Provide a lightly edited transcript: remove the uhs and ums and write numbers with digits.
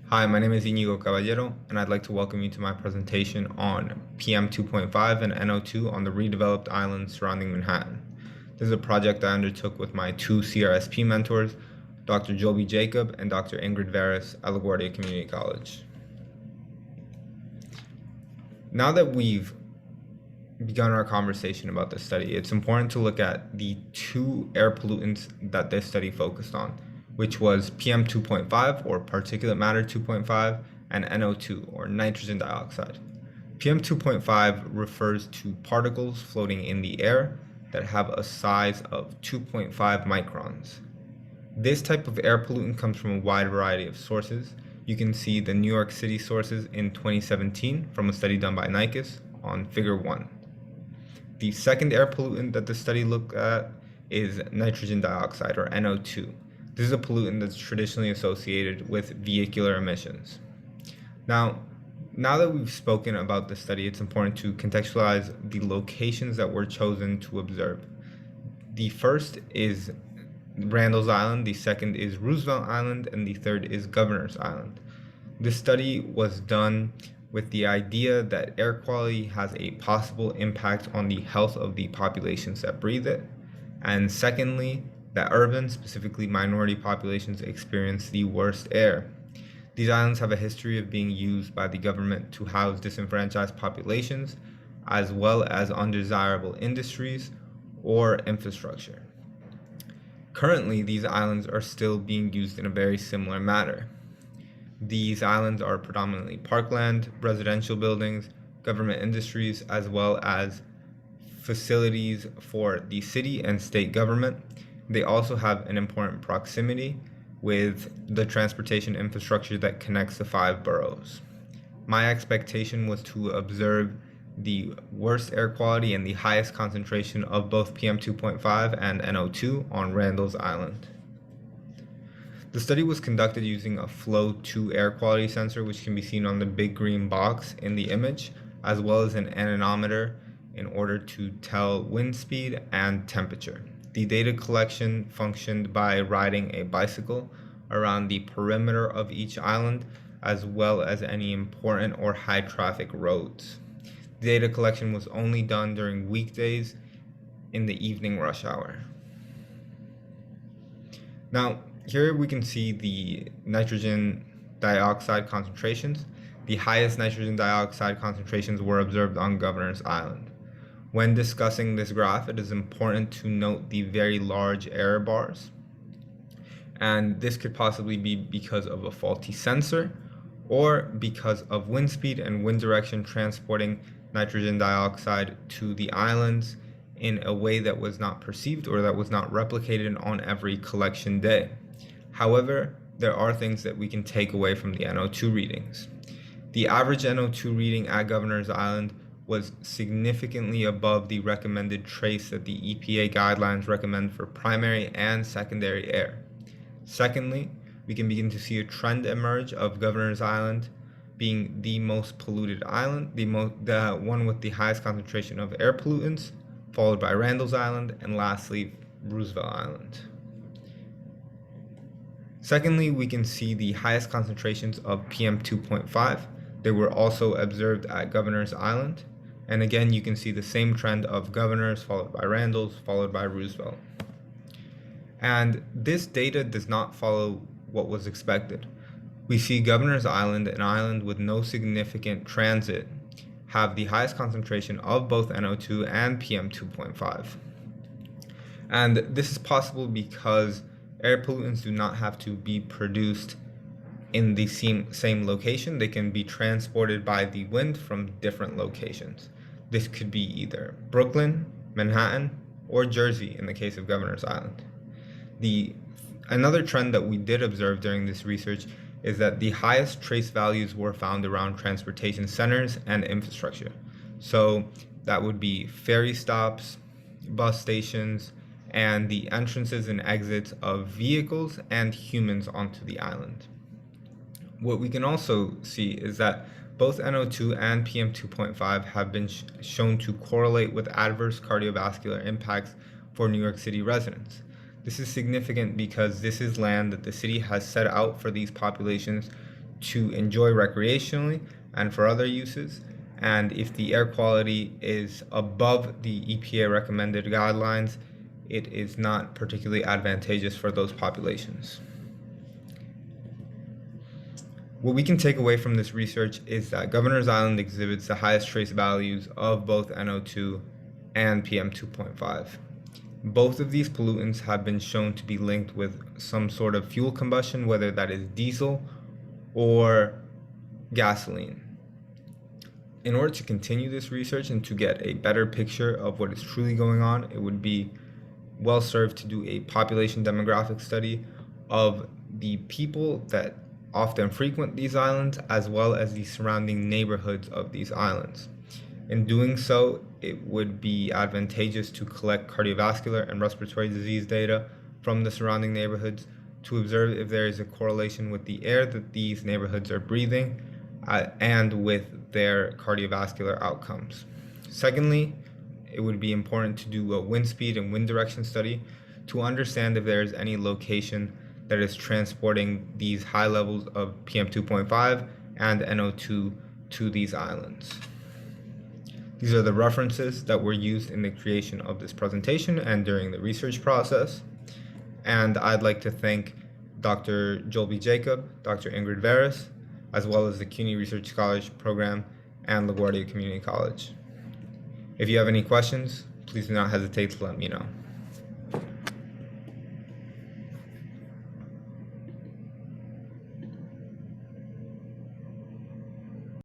Hi, my name is Inigo Caballero, and I'd like to welcome you to my presentation on PM 2.5 and NO2 on the redeveloped islands surrounding Manhattan. This is a project I undertook with my two CRSP mentors, Dr. Joby Jacob and Dr. Ingrid Veras at LaGuardia Community College. Now that we've begun our conversation about this study, it's important to look at the two air pollutants that this study focused on, which was PM 2.5 or particulate matter 2.5 and NO2 or nitrogen dioxide. PM 2.5 refers to particles floating in the air that have a size of 2.5 microns. This type of air pollutant comes from a wide variety of sources. You can see the New York City sources in 2017 from a study done by NICUS on Figure 1. The second air pollutant that the study looked at is nitrogen dioxide, or NO2. This is a pollutant that's traditionally associated with vehicular emissions. Now that we've spoken about the study, it's important to contextualize the locations that were chosen to observe. The first is Randall's Island, the second is Roosevelt Island, and the third is Governor's Island. This study was done with the idea that air quality has a possible impact on the health of the populations that breathe it, and secondly, that urban, specifically minority populations, experience the worst air. These islands have a history of being used by the government to house disenfranchised populations, as well as undesirable industries or infrastructure. Currently, these islands are still being used in a very similar manner. These islands are predominantly parkland, residential buildings, government industries, as well as facilities for the city and state government. They also have an important proximity with the transportation infrastructure that connects the 5 boroughs. My expectation was to observe the worst air quality and the highest concentration of both PM 2.5 and NO2 on Randall's Island. The study was conducted using a Flow 2 air quality sensor, which can be seen on the big green box in the image, as well as an anemometer in order to tell wind speed and temperature. The data collection functioned by riding a bicycle around the perimeter of each island, as well as any important or high traffic roads. The data collection was only done during weekdays in the evening rush hour. Now, here we can see the nitrogen dioxide concentrations. The highest nitrogen dioxide concentrations were observed on Governor's Island. When discussing this graph, it is important to note the very large error bars. And this could possibly be because of a faulty sensor or because of wind speed and wind direction transporting nitrogen dioxide to the islands in a way that was not perceived or that was not replicated on every collection day. However, there are things that we can take away from the NO2 readings. The average NO2 reading at Governor's Island was significantly above the recommended trace that the EPA guidelines recommend for primary and secondary air. Secondly, we can begin to see a trend emerge of Governor's Island being the most polluted island, the one with the highest concentration of air pollutants, followed by Randall's Island, and lastly, Roosevelt Island. Secondly, we can see the highest concentrations of PM 2.5. They were also observed at Governor's Island. And again, you can see the same trend of Governor's, followed by Randall's, followed by Roosevelt. And this data does not follow what was expected. We see Governor's Island, an island with no significant transit, have the highest concentration of both NO2 and PM 2.5. And this is possible because air pollutants do not have to be produced in the same location. They can be transported by the wind from different locations. This could be either Brooklyn, Manhattan, or Jersey in the case of Governor's Island. Another trend that we did observe during this research is that the highest trace values were found around transportation centers and infrastructure. So that would be ferry stops, bus stations, and the entrances and exits of vehicles and humans onto the island. What we can also see is that both NO2 and PM 2.5 have been shown to correlate with adverse cardiovascular impacts for New York City residents. This is significant because this is land that the city has set out for these populations to enjoy recreationally and for other uses. And if the air quality is above the EPA recommended guidelines, it is not particularly advantageous for those populations. What we can take away from this research is that Governor's Island exhibits the highest trace values of both NO2 and PM2.5. Both of these pollutants have been shown to be linked with some sort of fuel combustion, whether that is diesel or gasoline. In order to continue this research and to get a better picture of what is truly going on, it would be well served to do a population demographic study of the people that often frequent these islands, as well as the surrounding neighborhoods of these islands. In doing so, it would be advantageous to collect cardiovascular and respiratory disease data from the surrounding neighborhoods to observe if there is a correlation with the air that these neighborhoods are breathing and with their cardiovascular outcomes. Secondly, it would be important to do a wind speed and wind direction study to understand if there is any location that is transporting these high levels of PM2.5 and NO2 to these islands. These are the references that were used in the creation of this presentation and during the research process. And I'd like to thank Dr. Joel B. Jacob, Dr. Ingrid Veras, as well as the CUNY Research Scholarship Program and LaGuardia Community College. If you have any questions, please do not hesitate to let me know.